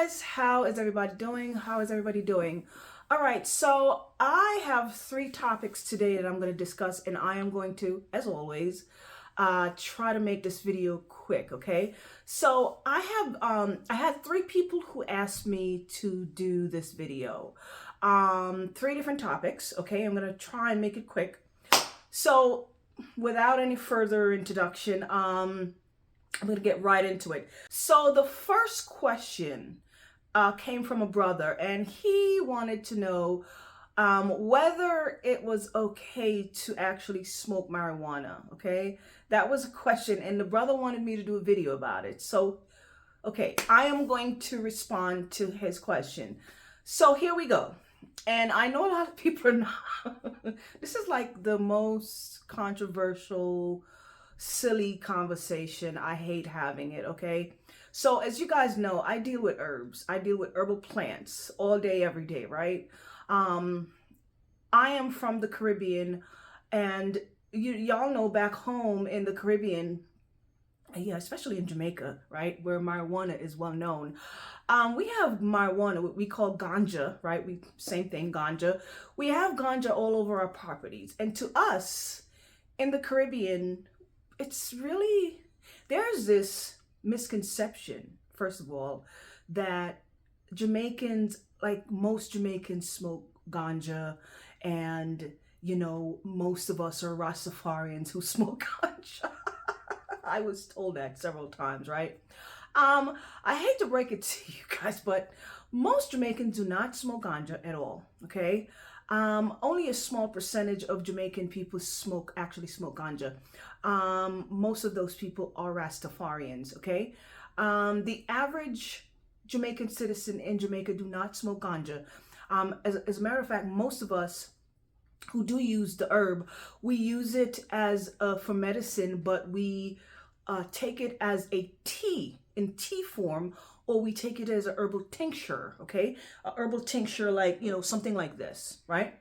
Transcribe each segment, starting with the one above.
guys, how is everybody doing? How is everybody doing? All right, so I have three topics today that I'm going to discuss, and I am going to, as always, try to make this video quick. Okay, so I had three people who asked me to do this video, three different topics. Okay, I'm going to try and make it quick. So without any further introduction, I'm going to get right into it. So the first question came from a brother, and he wanted to know whether it was okay to actually smoke marijuana. Okay, that was a question, and the brother wanted me to do a video about it. So, okay, I am going to respond to his question. So here we go. And I know a lot of people are not. This is like the most controversial, silly conversation. I hate having it. Okay, so as you guys know, I deal with herbs. I deal with herbal plants all day, every day, right? I am from the Caribbean, and y'all know back home in the Caribbean, yeah, especially in Jamaica, right, where marijuana is well known. We have marijuana, what we call ganja, right? Same thing, ganja. We have ganja all over our properties, and to us in the Caribbean, it's really, there's this misconception, first of all, that Jamaicans, like most Jamaicans, smoke ganja, and most of us are Rastafarians who smoke ganja. I was told that several times, right? I hate to break it to you guys, but most Jamaicans do not smoke ganja at all. Okay, only a small percentage of Jamaican people actually smoke ganja. Most of those people are Rastafarians. Okay, the average Jamaican citizen in Jamaica do not smoke ganja. As a matter of fact, most of us who do use the herb, we use it as for medicine, but we take it as a tea, in tea form, or we take it as a herbal tincture. Okay, a herbal tincture, like something like this, right?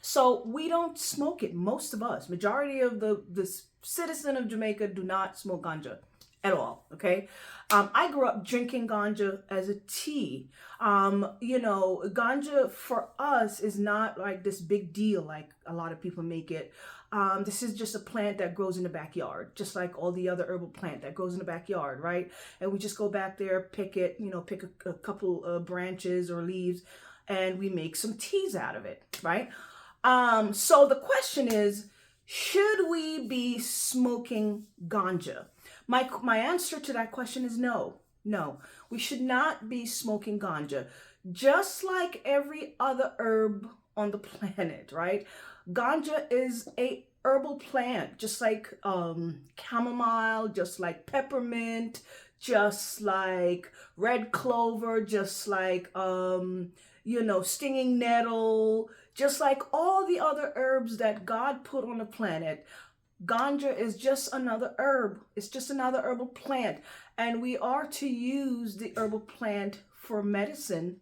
So we don't smoke it. Most of us, majority of the citizen of Jamaica, do not smoke ganja at all. Okay, I grew up drinking ganja as a tea. Ganja for us is not like this big deal like a lot of people make it. This is just a plant that grows in the backyard, just like all the other herbal plant that grows in the backyard, right? And we just go back there, pick it, pick a couple branches or leaves, and we make some teas out of it, right? So the question is, should we be smoking ganja? My answer to that question is no. No, we should not be smoking ganja. Just like every other herb on the planet, right? Ganja is a herbal plant, just like chamomile, just like peppermint, just like red clover, just like stinging nettle, just like all the other herbs that God put on the planet. Ganja is just another herb. It's just another herbal plant. And we are to use the herbal plant for medicine.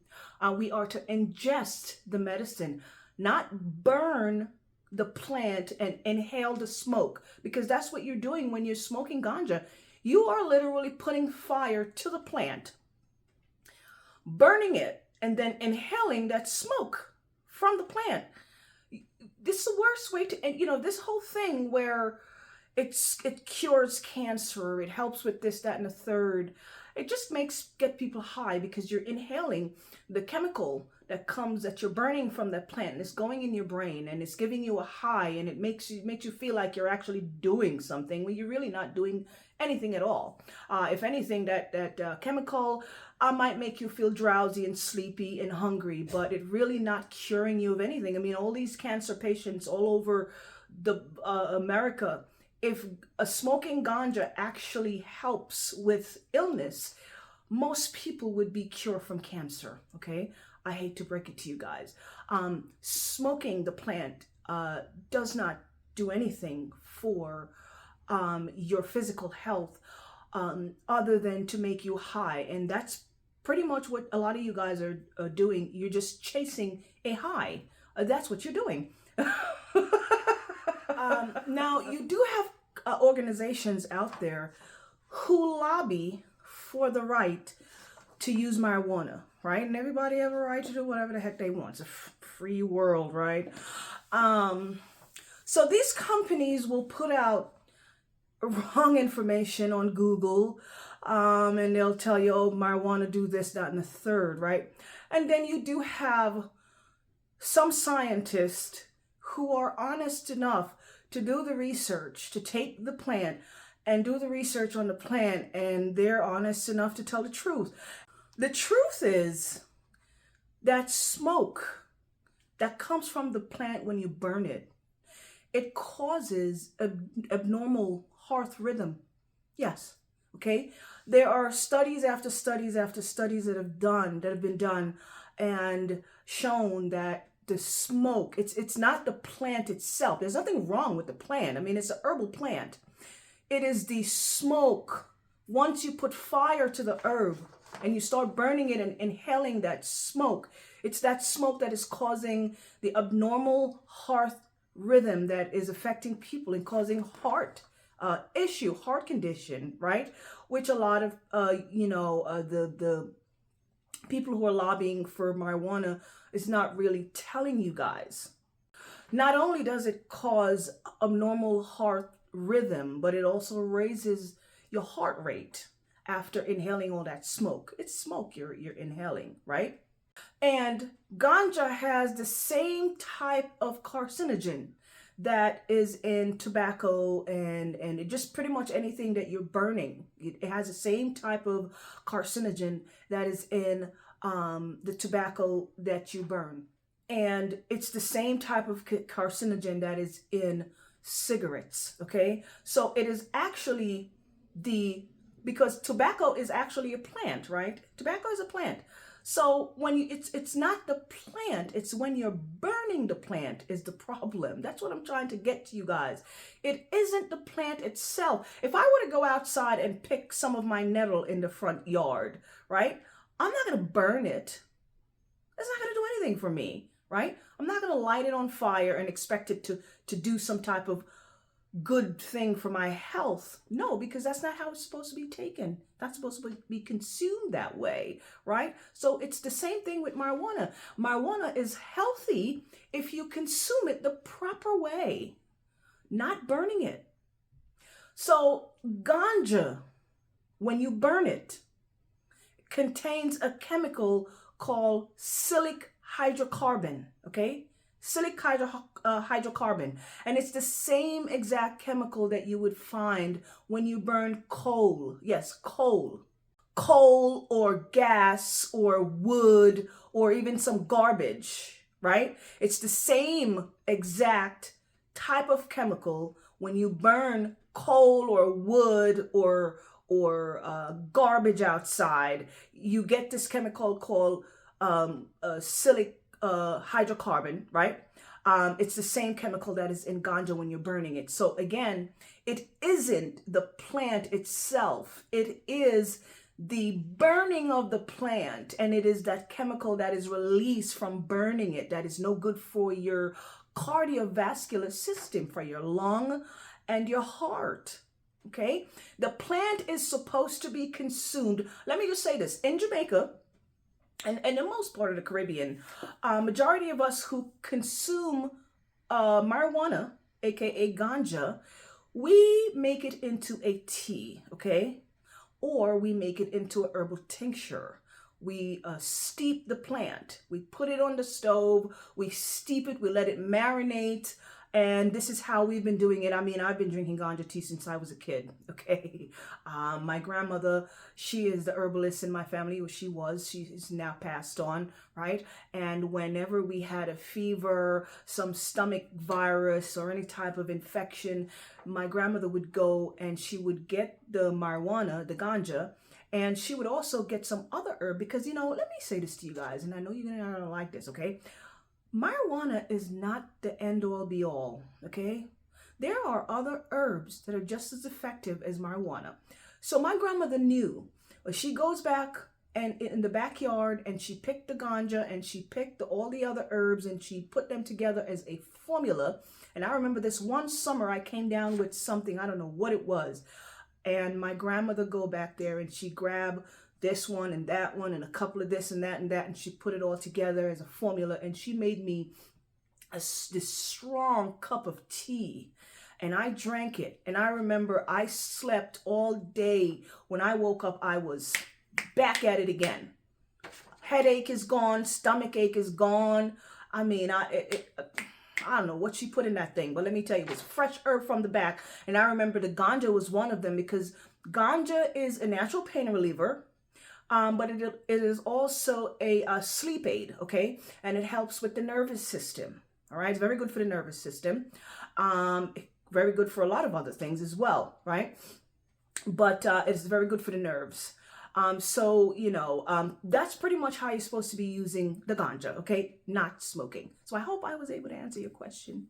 We are to ingest the medicine, not burn the plant and inhale the smoke, because that's what you're doing when you're smoking ganja. You are literally putting fire to the plant, burning it, and then inhaling that smoke from the plant. This is the worst way to, and this whole thing where it cures cancer, it helps with this, that, and the third. It just get people high because you're inhaling the chemical that you're burning from that plant, and it's going in your brain, and it's giving you a high, and it makes you feel like you're actually doing something when you're really not doing anything at all. If anything, that chemical might make you feel drowsy and sleepy and hungry, but it really not curing you of anything. I mean, all these cancer patients all over the America, if smoking ganja actually helps with illness, most people would be cured from cancer. Okay, I hate to break it to you guys. Smoking the plant does not do anything for your physical health other than to make you high, and that's pretty much what a lot of you guys are doing. You're just chasing a high. That's what you're doing. Now, you do have organizations out there who lobby for the right to use marijuana, right? And everybody have a right to do whatever the heck they want. It's a free world, right? So these companies will put out wrong information on Google, and they'll tell you, oh, marijuana do this, that, and the third, right? And then you do have some scientists who are honest enough to do the research, to take the plant and do the research on the plant, and they're honest enough to tell the truth. The truth is that smoke that comes from the plant when you burn it, it causes abnormal heart rhythm. Yes, okay? There are studies after studies after studies that have been done and shown that the smoke, it's not the plant itself. There's nothing wrong with the plant. I mean, it's an herbal plant. It is the smoke. Once you put fire to the herb and you start burning it and inhaling that smoke, it's that smoke that is causing the abnormal heart rhythm that is affecting people and causing heart condition, right? Which a lot of, the people who are lobbying for marijuana is not really telling you guys. Not only does it cause abnormal heart rhythm, but it also raises your heart rate after inhaling all that smoke. It's smoke you're inhaling, right? And ganja has the same type of carcinogen that is in tobacco and it just pretty much anything that you're burning. It has the same type of carcinogen that is in the tobacco that you burn. And it's the same type of carcinogen that is in cigarettes, okay? So it is actually because tobacco is actually a plant, right? Tobacco is a plant. So when it's not the plant, it's when you're burning the plant is the problem. That's what I'm trying to get to you guys. It isn't the plant itself. If I were to go outside and pick some of my nettle in the front yard, right? I'm not going to burn it. It's not going to do anything for me, right? I'm not going to light it on fire and expect it to do some type of good thing for my health. No, because that's not how it's supposed to be taken. That's supposed to be consumed that way, right? So it's the same thing with marijuana. Marijuana is healthy if you consume it the proper way, not burning it. So ganja, when you burn it, contains a chemical called silicic hydrocarbon, okay? Silicic hydrocarbon. And it's the same exact chemical that you would find when you burn coal. Yes, coal. Coal or gas or wood or even some garbage, right? It's the same exact type of chemical when you burn coal or wood or garbage outside. You get this chemical called silicic hydrocarbon, right? It's the same chemical that is in ganja when you're burning it. So again, it isn't the plant itself. It is the burning of the plant, and it is that chemical that is released from burning it that is no good for your cardiovascular system, for your lung and your heart. Okay? The plant is supposed to be consumed. Let me just say this. In Jamaica, and in most part of the Caribbean, majority of us who consume marijuana, aka ganja, we make it into a tea, okay? Or we make it into a herbal tincture. We steep the plant. We put it on the stove. We steep it. We let it marinate. And this is how we've been doing it. I mean, I've been drinking ganja tea since I was a kid, okay? My grandmother, she is the herbalist in my family. She is now passed on, right? And whenever we had a fever, some stomach virus or any type of infection, my grandmother would go and she would get the marijuana, the ganja, and she would also get some other herb because, let me say this to you guys, and I know you're going to like this, okay? Marijuana is not the end-all be-all, okay? There are other herbs that are just as effective as marijuana. So my grandmother knew. She goes back and in the backyard and she picked the ganja and she picked all the other herbs and she put them together as a formula. And I remember this one summer I came down with something, I don't know what it was. And my grandmother go back there and she grab this one and that one and a couple of this and that and that, and she put it all together as a formula, and she made me this strong cup of tea, and I drank it. And I remember I slept all day. When I woke up, I was back at it again. Headache is gone, stomach ache is gone. I mean, I don't know what she put in that thing, but let me tell you, it was fresh herb from the back. And I remember the Ganja was one of them, because Ganja is a natural pain reliever, but it is also a sleep aid, okay? And it helps with the nervous system, all right? It's very good for the nervous system. Very good for a lot of other things as well, right? But it's very good for the nerves. So, that's pretty much how you're supposed to be using the Ganja, okay? Not smoking. So I hope I was able to answer your question.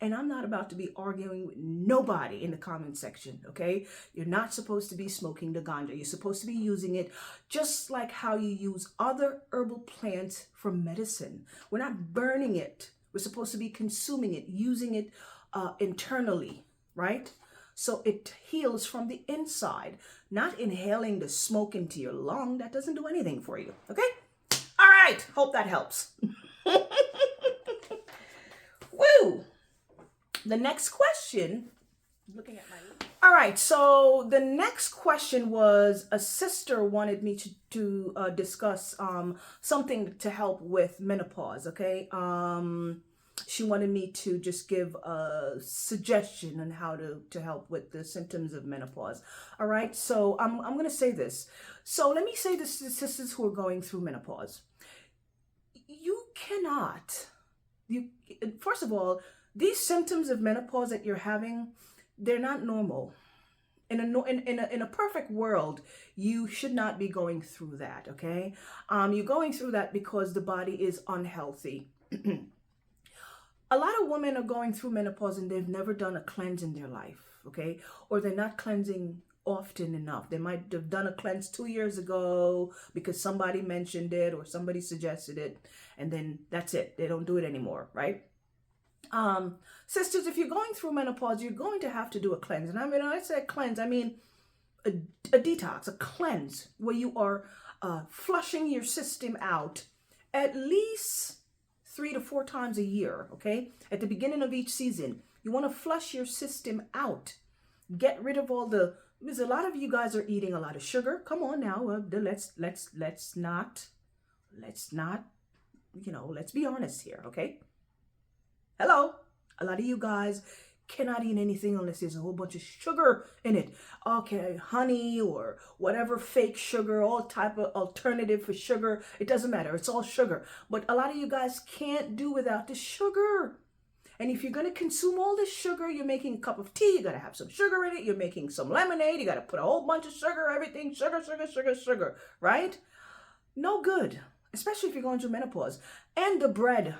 And I'm not about to be arguing with nobody in the comment section, okay? You're not supposed to be smoking the Ganja. You're supposed to be using it just like how you use other herbal plants for medicine. We're not burning it. We're supposed to be consuming it, using it internally, right? So it heals from the inside, not inhaling the smoke into your lung. That doesn't do anything for you, okay? All right, hope that helps. Woo! The next question, looking at my... All right, so the next question was, a sister wanted me to discuss something to help with menopause, okay? She wanted me to just give a suggestion on how to help with the symptoms of menopause. All right, so I'm going to say this. So let me say this to the sisters who are going through menopause. First of all, these symptoms of menopause that you're having, they're not normal. In a perfect world, you should not be going through that, okay? You're going through that because the body is unhealthy. A lot of women are going through menopause and they've never done a cleanse in their life, okay? Or they're not cleansing often enough. They might have done a cleanse 2 years ago because somebody mentioned it or somebody suggested it, and then that's it. They don't do it anymore, right? Sisters, if you're going through menopause, you're going to have to do a cleanse. And when I say cleanse, I mean a detox, a cleanse, where you are flushing your system out at least 3 to 4 times a year, okay? At the beginning of each season, you want to flush your system out. Get rid of all because a lot of you guys are eating a lot of sugar. Come on now, let's not, let's be honest here, okay? Hello, a lot of you guys cannot eat anything unless there's a whole bunch of sugar in it. Okay, honey or whatever fake sugar, all type of alternative for sugar. It doesn't matter. It's all sugar. But a lot of you guys can't do without the sugar. And if you're going to consume all this sugar, you're making a cup of tea, you got to have some sugar in it. You're making some lemonade, you got to put a whole bunch of sugar, everything, sugar, right? No good, especially if you're going through menopause. And the bread,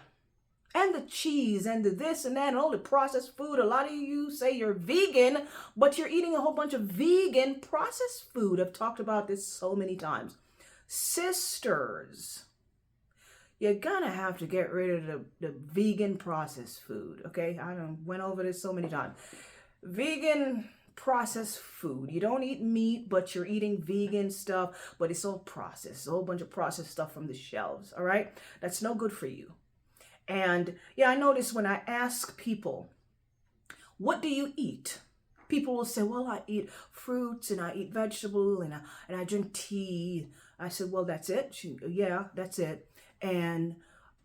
and the cheese, and the this and that, and all the processed food. A lot of you say you're vegan, but you're eating a whole bunch of vegan processed food. I've talked about this so many times. Sisters, you're gonna have to get rid of the vegan processed food, okay? I went over this so many times. Vegan processed food. You don't eat meat, but you're eating vegan stuff, but it's all processed. A whole bunch of processed stuff from the shelves, all right? That's no good for you. And yeah, I notice when I ask people, what do you eat? People will say, well, I eat fruits and I eat vegetable and I drink tea. I said, well, that's it? Yeah, that's it. And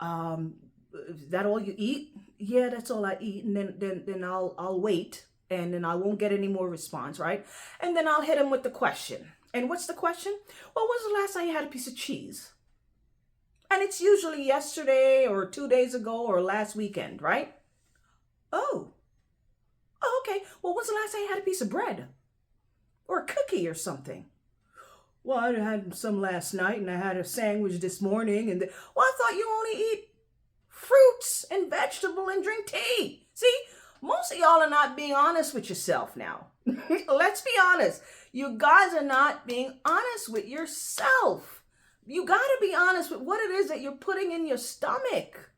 is that all you eat? Yeah, that's all I eat. And then I'll wait, and then I won't get any more response, right? And then I'll hit them with the question. And what's the question? Well, when's the last time you had a piece of cheese? And it's usually yesterday or 2 days ago or last weekend, right? Oh, okay. Well, when's the last time you had a piece of bread or a cookie or something? Well, I had some last night and I had a sandwich this morning. Well, I thought you only eat fruits and vegetable and drink tea. See, most of y'all are not being honest with yourself now. Let's be honest. You guys are not being honest with yourself. You got to be honest with what it is that you're putting in your stomach.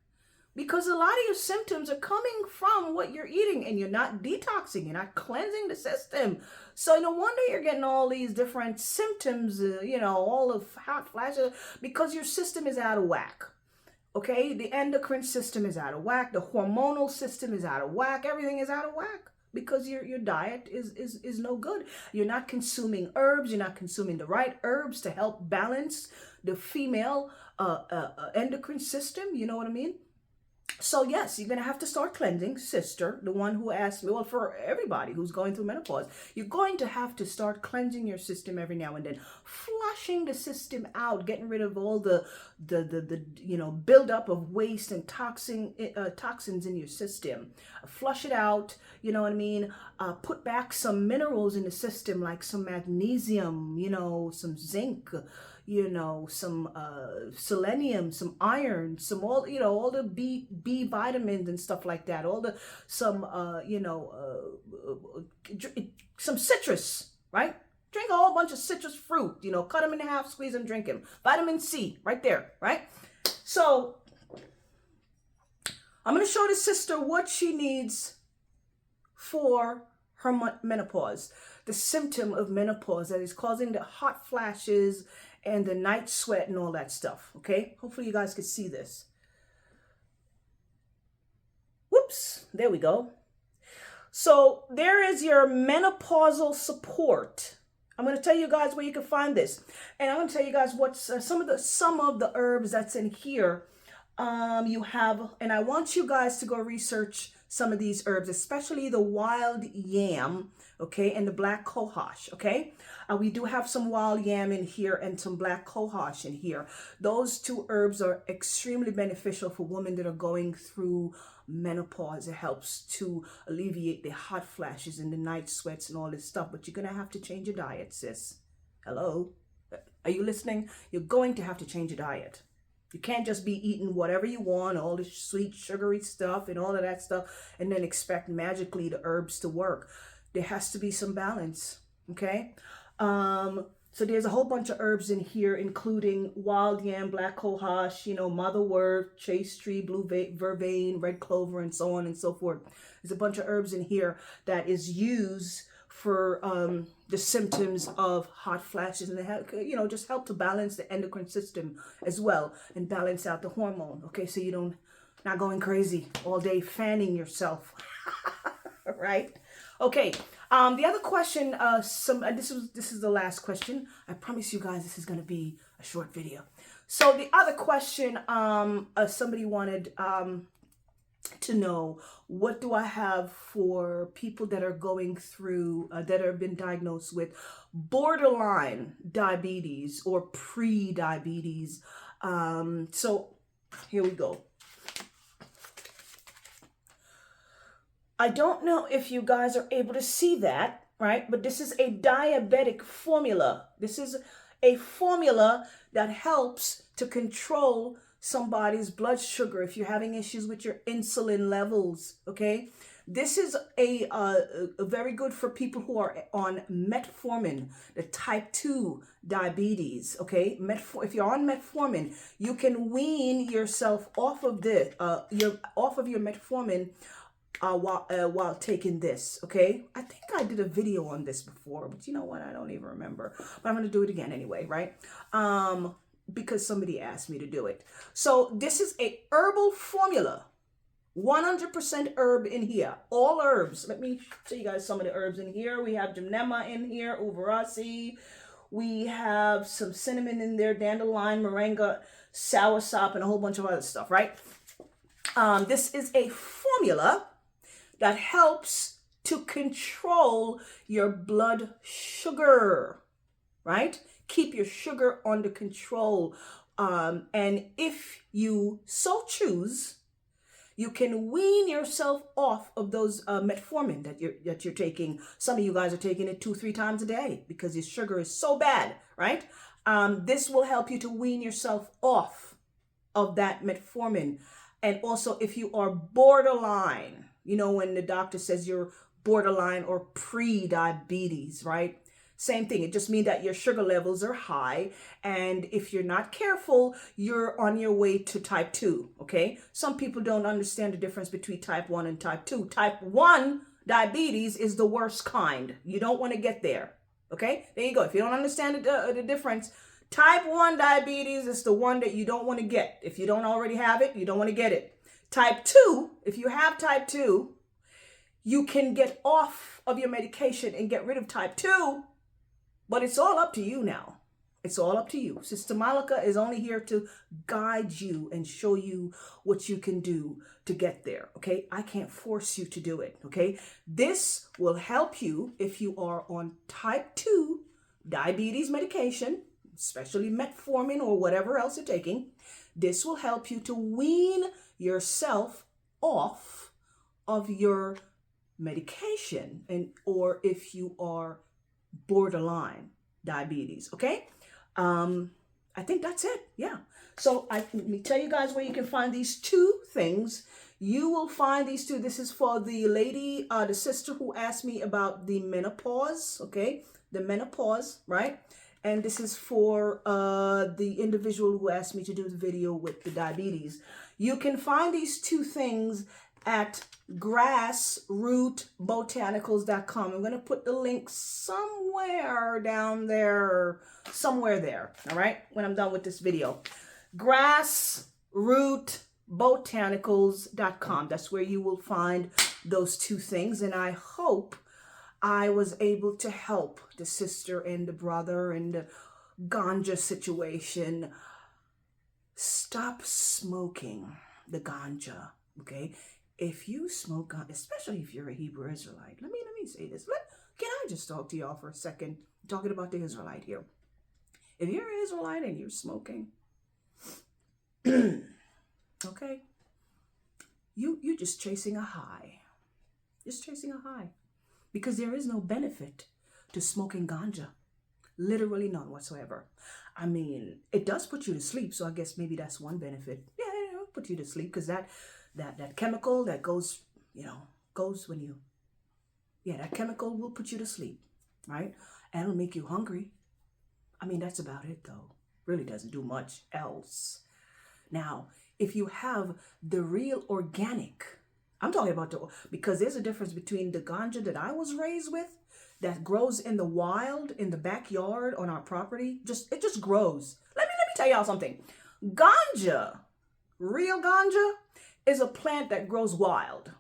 because a lot of your symptoms are coming from what you're eating, and you're not detoxing, you're not cleansing the system. So no wonder you're getting all these different symptoms, all the hot flashes, because your system is out of whack. Okay, the endocrine system is out of whack, the hormonal system is out of whack, everything is out of whack because your diet is no good. You're not consuming herbs, you're not consuming the right herbs to help balance the female endocrine system, you know what I mean? So yes, you're going to have to start cleansing, sister, the one who asked me, well, for everybody who's going through menopause, you're going to have to start cleansing your system every now and then, flushing the system out, getting rid of all the buildup of waste and toxins in your system. Flush it out, you know what I mean? Put back some minerals in the system, like some magnesium, some zinc, some selenium, some iron, some all the B vitamins and stuff like that. Some citrus, right? Drink a whole bunch of citrus fruit, cut them in half, squeeze them, drink them. Vitamin C, right there, right? So I'm going to show the sister what she needs for her menopause, the symptom of menopause that is causing the hot flashes and the night sweat and all that stuff, okay? Hopefully you guys can see this. Whoops, there we go. So there is your menopausal support. I'm going to tell you guys where you can find this. And I'm going to tell you guys what's some of the herbs that's in here. You have, and I want you guys to go research some of these herbs, especially the wild yam, okay, and the black cohosh, okay? We do have some wild yam in here and some black cohosh in here. Those two herbs are extremely beneficial for women that are going through menopause. It helps to alleviate the hot flashes and the night sweats and all this stuff, but you're going to have to change your diet, sis. Hello? Are you listening? You're going to have to change your diet. You can't just be eating whatever you want, all the sweet, sugary stuff and all of that stuff, and then expect magically the herbs to work. There has to be some balance, okay? So there's a whole bunch of herbs in here, including wild yam, black cohosh, motherwort, chase tree, blue vervain, red clover, and so on and so forth. There's a bunch of herbs in here that is used for the symptoms of hot flashes, and they just help to balance the endocrine system as well and balance out the hormone. Okay, so you don't not going crazy all day fanning yourself, right? Okay. The other question, this is the last question. I promise you guys this is going to be a short video. So the other question, somebody wanted to know, what do I have for people that are going through, that have been diagnosed with borderline diabetes or pre-diabetes? So here we go. I don't know if you guys are able to see that, right? But this is a diabetic formula. This is a formula that helps to control somebody's blood sugar if you're having issues with your insulin levels, okay? This is a very good for people who are on metformin, the type 2 diabetes, okay? If you're on metformin, you can wean yourself off of this, off of your metformin while taking this, okay? I think I did a video on this before, but you know what? I don't even remember. But I'm going to do it again anyway, right? Because somebody asked me to do it. So this is a herbal formula. 100% herb in here. All herbs. Let me show you guys some of the herbs in here. We have gymnema in here, uvarasi. We have some cinnamon in there, dandelion, moringa, soursop, and a whole bunch of other stuff, right? This is a formula that helps to control your blood sugar, right? Keep your sugar under control. And if you so choose, you can wean yourself off of those metformin that you're taking. Some of you guys are taking it 2-3 times a day because your sugar is so bad, right? This will help you to wean yourself off of that metformin. And also, if you are borderline, when the doctor says you're borderline or pre-diabetes, right? Same thing. It just means that your sugar levels are high. And if you're not careful, you're on your way to type 2. Okay. Some people don't understand the difference between type 1 and type 2. Type 1 diabetes is the worst kind. You don't want to get there. Okay. There you go. If you don't understand the difference, type 1 diabetes is the one that you don't want to get. If you don't already have it, you don't want to get it. Type 2, if you have type 2, you can get off of your medication and get rid of type 2, but it's all up to you now. It's all up to you. Sister Malika is only here to guide you and show you what you can do to get there, okay? I can't force you to do it, okay? This will help you if you are on type 2 diabetes medication, especially metformin or whatever else you're taking. This will help you to wean yourself off of your medication, or if you are borderline diabetes, okay? I think that's it. Yeah. So let me tell you guys where you can find these 2 things. You will find these 2. This is for the lady, the sister who asked me about the menopause, okay? The menopause, right? And this is for the individual who asked me to do the video with the diabetes. You can find these 2 things at grassrootbotanicals.com. I'm going to put the link somewhere down there, somewhere there, all right, when I'm done with this video. Grassrootbotanicals.com. That's where you will find those 2 things, and I hope I was able to help the sister and the brother and the ganja situation. Stop smoking the ganja, okay? If you smoke ganja, especially if you're a Hebrew Israelite, let me say this. Can I just talk to y'all for a second? I'm talking about the Israelite here. If you're an Israelite and you're smoking, okay, you're just chasing a high. Just chasing a high. Because there is no benefit to smoking ganja. Literally none whatsoever. I mean, it does put you to sleep, so I guess maybe that's one benefit. Yeah, it'll put you to sleep because that chemical that goes when you, that chemical will put you to sleep, right? And it'll make you hungry. I mean, that's about it though. Really doesn't do much else. Now, if you have the real organic, I'm talking about because there's a difference between the ganja that I was raised with that grows in the wild, in the backyard on our property. It just grows. Let me tell y'all something. Ganja, real ganja, is a plant that grows wild.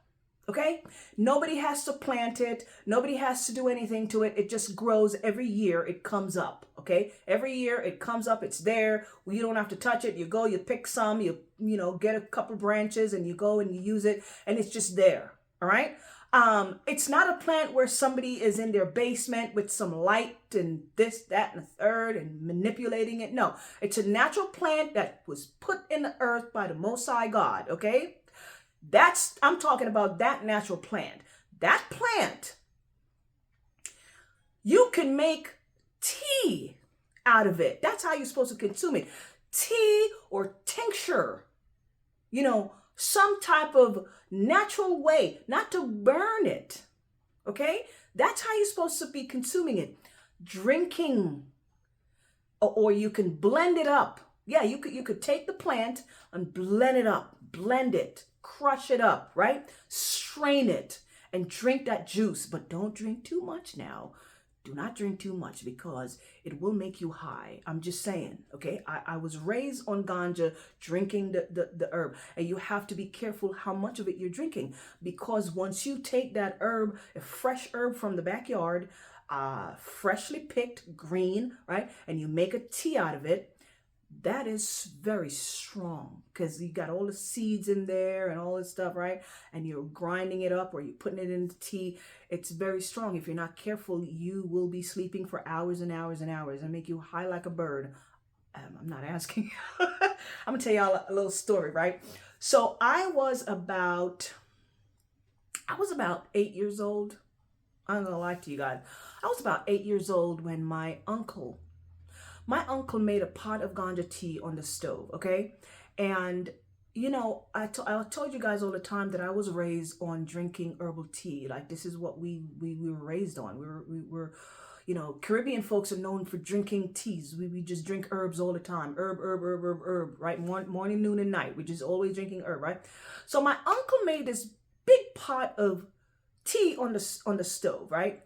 Okay? Nobody has to plant it. Nobody has to do anything to it. It just grows every year. It comes up. Okay? Every year it comes up. It's there. You don't have to touch it. You go, you pick some, you get a couple branches and you go and you use it and it's just there. All right? It's not a plant where somebody is in their basement with some light and this, that, and the third and manipulating it. No, it's a natural plant that was put in the earth by the Most High God. Okay? I'm talking about that natural plant. That plant, you can make tea out of it. That's how you're supposed to consume it. Tea or tincture, some type of natural way, not to burn it. Okay? That's how you're supposed to be consuming it. Drinking, or you can blend it up. Yeah, you could take the plant and blend it up, blend it, crush it up, right? Strain it and drink that juice, but don't drink too much now. Do not drink too much because it will make you high. I'm just saying, okay? I was raised on ganja, drinking the herb, and you have to be careful how much of it you're drinking because once you take that herb, a fresh herb from the backyard, freshly picked, green, right? And you make a tea out of it, that is very strong because you got all the seeds in there and all this stuff, right? And you're grinding it up or you're putting it in the tea. It's very strong. If you're not careful, you will be sleeping for hours and hours and hours and make you high like a bird. I'm not asking. I'm going to tell y'all a little story, right? So I was about 8 years old. I'm going to lie to you guys. I was about 8 years old when my uncle made a pot of ganja tea on the stove, okay? And, I told you guys all the time that I was raised on drinking herbal tea. Like, this is what we were raised on. We were Caribbean folks are known for drinking teas. We just drink herbs all the time. Herb, right? Morning, noon, and night. We just always drinking herb, right? So my uncle made this big pot of tea on the stove, right?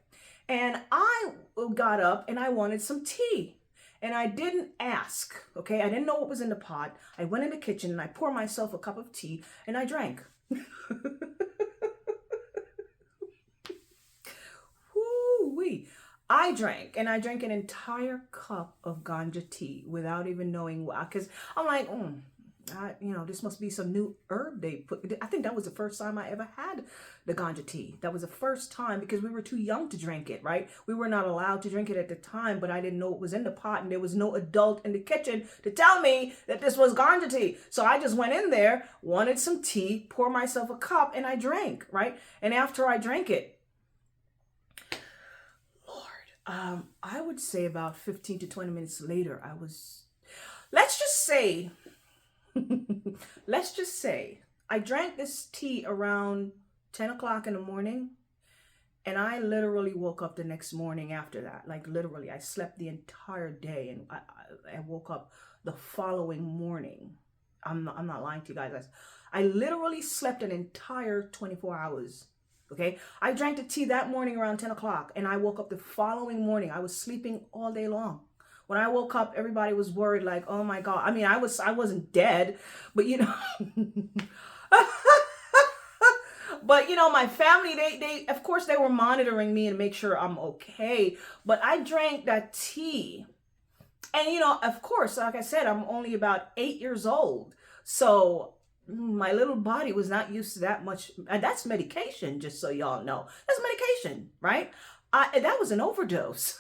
And I got up and I wanted some tea. And I didn't ask, okay? I didn't know what was in the pot. I went in the kitchen and I poured myself a cup of tea and I drank. Woo-wee. I drank an entire cup of Ganja tea without even knowing why. Because I'm like, this must be some new herb they put. I think that was the first time I ever had the Ganja tea. That was the first time because we were too young to drink it, right? We were not allowed to drink it at the time, but I didn't know it was in the pot and there was no adult in the kitchen to tell me that this was Ganja tea. So I just went in there, wanted some tea, poured myself a cup and I drank, right? And after I drank it, I would say about 15 to 20 minutes later, let's just say, I drank this tea around 10 o'clock in the morning, and I literally woke up the next morning after that. Like literally, I slept the entire day, and I woke up the following morning. I'm not lying to you guys. I literally slept an entire 24 hours. Okay, I drank the tea that morning around 10 o'clock, and I woke up the following morning. I was sleeping all day long. When I woke up, everybody was worried, like, oh my God. I mean, I wasn't dead, but but my family, they of course they were monitoring me and make sure I'm okay. But I drank that tea, and of course, like I said, I'm only about 8 years old, so my little body was not used to that much. And that's medication, just so y'all know. That's medication, right? That was an overdose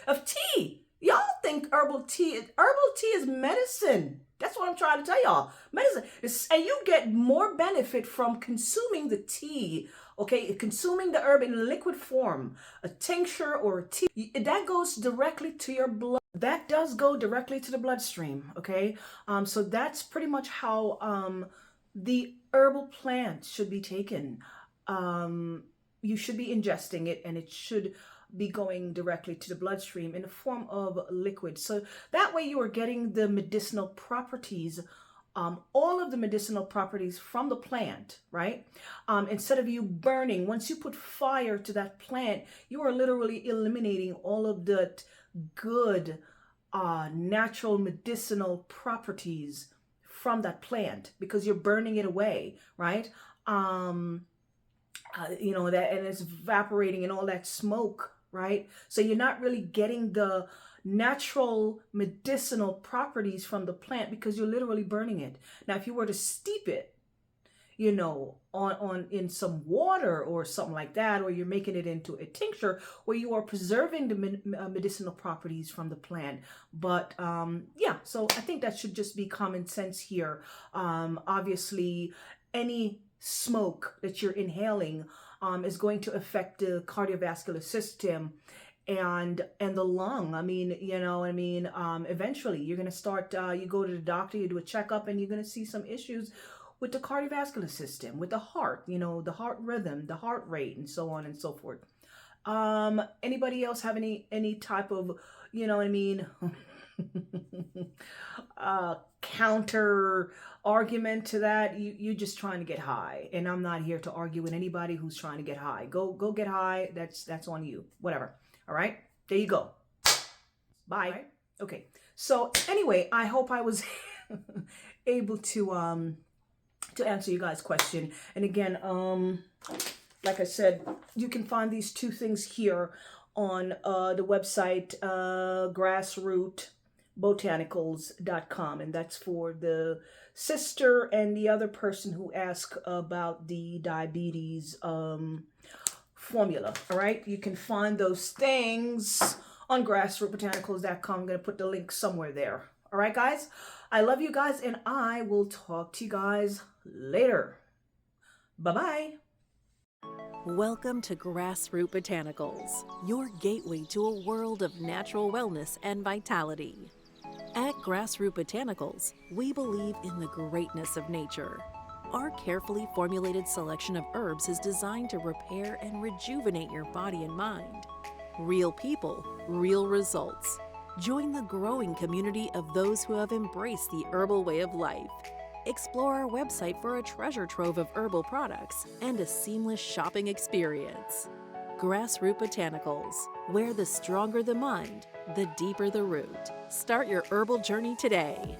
of tea. Y'all think herbal tea is medicine. That's what I'm trying to tell y'all. Medicine. And you get more benefit from consuming the tea, okay? Consuming the herb in liquid form, a tincture or a tea. That goes directly to your blood. That does go directly to the bloodstream, okay? So that's pretty much how the herbal plant should be taken. You should be ingesting it, and it should be going directly to the bloodstream in the form of liquid. So that way you are getting the medicinal properties, all of the medicinal properties from the plant, right? Instead of you burning, once you put fire to that plant, you are literally eliminating all of the good natural medicinal properties from that plant because you're burning it away, right? That, and it's evaporating and all that smoke, right? So you're not really getting the natural medicinal properties from the plant because you're literally burning it. Now, if you were to steep it, on in some water or something like that, or you're making it into a tincture where you are preserving the medicinal properties from the plant. But so I think that should just be common sense here. Obviously, any smoke that you're inhaling is going to affect the cardiovascular system and the lung. Eventually you're going to start, you go to the doctor, you do a checkup, and you're going to see some issues with the cardiovascular system, with the heart, the heart rhythm, the heart rate, and so on and so forth. Anybody else have any type of, counter argument to that? You're just trying to get high, and I'm not here to argue with anybody who's trying to get high. Go get high. That's on you. Whatever. All right. There you go. Bye. Right. Okay. So anyway, I hope I was able to answer you guys' question. And again, like I said, you can find these two things here on the website grassrootbotanicals.com, and that's for the sister and the other person who asked about the diabetes formula. All right, you can find those things on grassrootbotanicals.com. I'm going to put the link somewhere there. All right, guys, I love you guys, and I will talk to you guys later. Bye-bye. Welcome to Grassroot Botanicals, your gateway to a world of natural wellness and vitality. At Grassroot Botanicals, we believe in the greatness of nature. Our carefully formulated selection of herbs is designed to repair and rejuvenate your body and mind. Real people, real results. Join the growing community of those who have embraced the herbal way of life. Explore our website for a treasure trove of herbal products and a seamless shopping experience. Grassroot Botanicals, where the stronger the mind, the deeper the root. Start your herbal journey today.